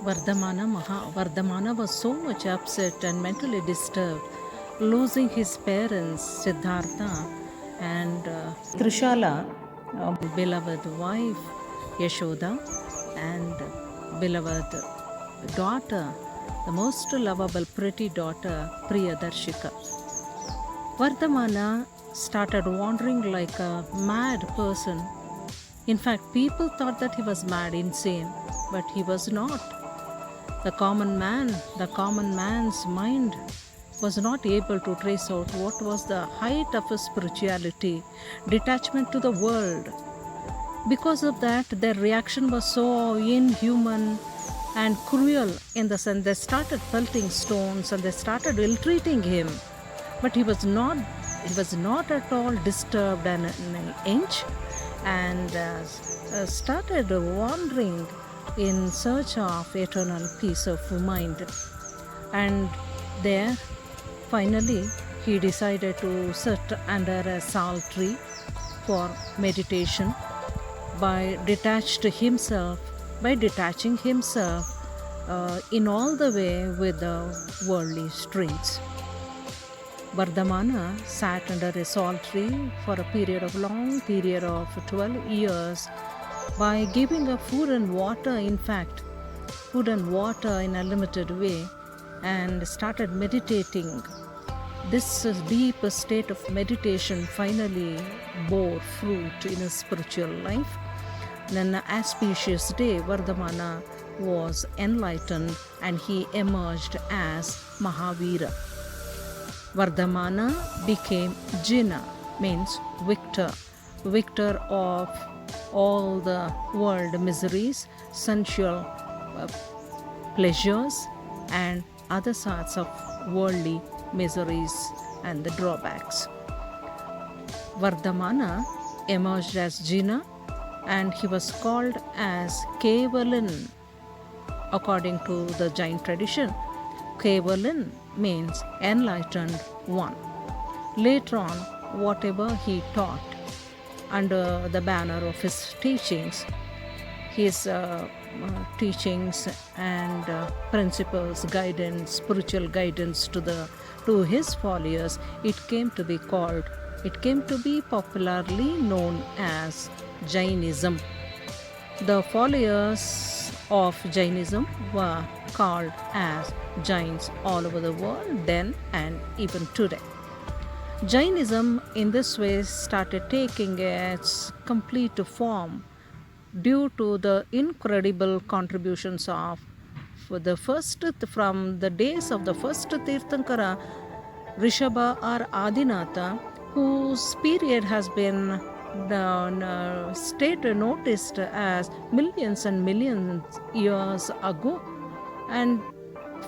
Vardhamana was so much upset and mentally disturbed, losing his parents Siddhartha and Trishala, beloved wife Yashoda, and beloved daughter, the most lovable, pretty daughter Priyadarshika. Vardhamana started wandering like a mad person. In fact, people thought that he was mad, insane, but he was not. The common man's mind was not able to trace out what was the height of his spirituality, detachment to the world. Because of that, their reaction was so inhuman and cruel in the sense they started pelting stones and they started ill-treating him. But he was not at all disturbed an inch, and started wandering in search of eternal peace of mind. And there, finally, he decided to sit under a sal tree for meditation by detaching himself in all the way with the worldly strings. Vardhamana sat under a sal tree for a long period of 12 years by giving up food and water in a limited way, and started meditating. This deep state of meditation finally bore fruit in his spiritual life. On an auspicious day, Vardhamana was enlightened and he emerged as Mahavira. Vardhamana became Jina, means victor of all the world miseries, sensual pleasures, and other sorts of worldly miseries and the drawbacks. Vardhamana emerged as Jina, and he was called as Kevalan. According to the Jain tradition, Kevalan means enlightened one. Later on, whatever he taught under the banner of his teachings, his teachings and principles, guidance, spiritual guidance to his followers, it came to be popularly known as Jainism. The followers of Jainism were called as Jains all over the world then and even today. Jainism in this way started taking its complete form due to the incredible contributions of from the days of the first Tirthankara, Rishabha or Adinatha, whose period has been noticed as millions and millions years ago, and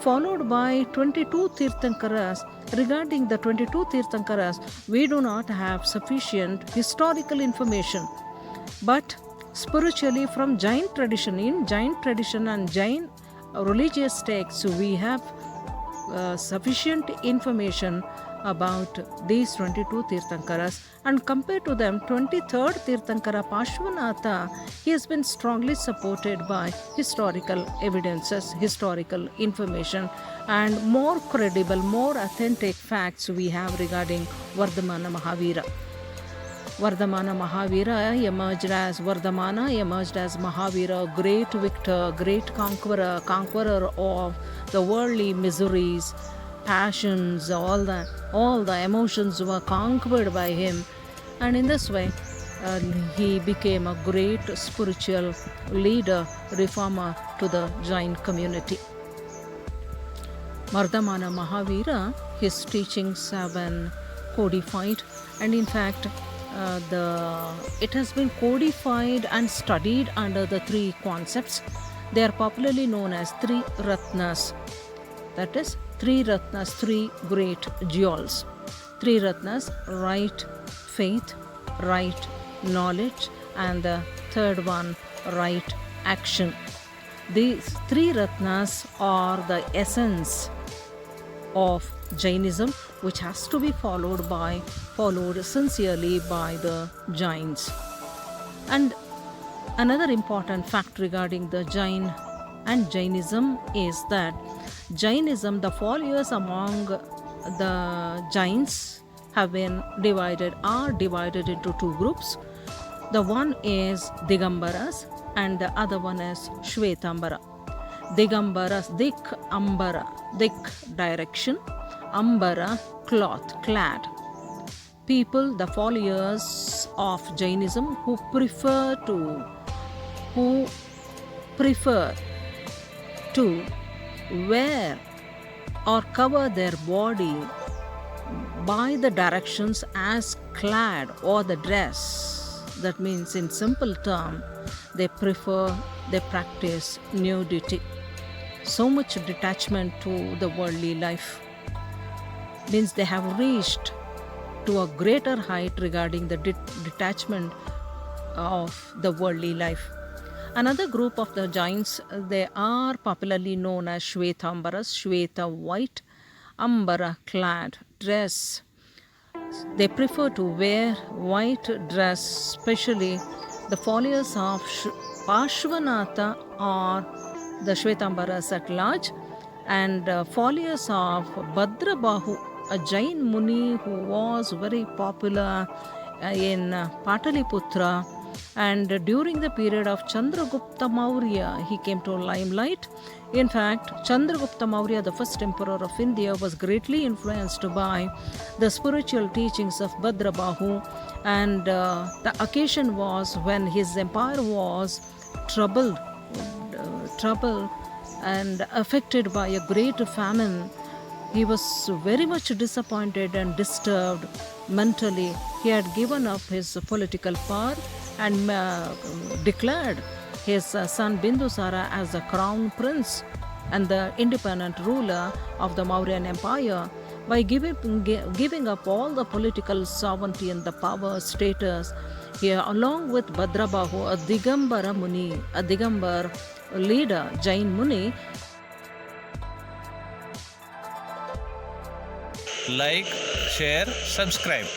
followed by 22 Tirthankaras. Regarding the 22 Tirthankaras, we do not have sufficient historical information, but spiritually from Jain tradition and Jain religious texts, we have sufficient information about these 22 Tirthankaras, and compared to them, 23rd Tirthankara Pashvanatha, he has been strongly supported by historical evidences, historical information, and more credible, more authentic facts we have regarding Vardhamana Mahavira. Vardhamana Mahavira emerged as Mahavira, great victor, great conqueror of the worldly miseries, passions, all the emotions were conquered by him, and in this way he became a great spiritual leader, reformer to the Jain community. Vardhamana Mahavira, his teachings have been codified, and in fact it has been codified and studied under the three concepts. They are popularly known as three Ratnas. That is, three Ratnas, three great jewels. Three Ratnas: right faith, right knowledge, and the third one, right action. These three Ratnas are the essence of Jainism, which has to be followed sincerely by the Jains. And another important fact regarding the Jain and Jainism is that Jainism, the followers among the Jains are divided into two groups. The one is Digambaras and the other one is Shvetambara. Digambaras, Dik, Ambara, Dik direction, Ambara cloth, clad. People, the followers of Jainism who prefer to wear or cover their body by the directions as clad or the dress. That means, in simple term, they practice nudity. So much detachment to the worldly life means they have reached to a greater height regarding the detachment of the worldly life. Another group of the Jains, they are popularly known as Shvetambaras, Shveta white, Ambara clad dress. They prefer to wear white dress, especially the followers of Parshvanatha or the Shvetambaras at large, and followers of Bhadrabahu, a Jain Muni who was very popular in Pataliputra, and during the period of Chandragupta Maurya, he came to limelight. In fact, Chandragupta Maurya, the first emperor of India, was greatly influenced by the spiritual teachings of Bhadrabahu, and the occasion was when his empire was troubled and affected by a great famine. He was very much disappointed and disturbed mentally. He had given up his political power and declared his son Bindusara as the crown prince and the independent ruler of the Mauryan Empire. By giving up all the political sovereignty and the power status, he, along with Bhadrabahu, a Digambar leader, Jain Muni. Like, share, subscribe.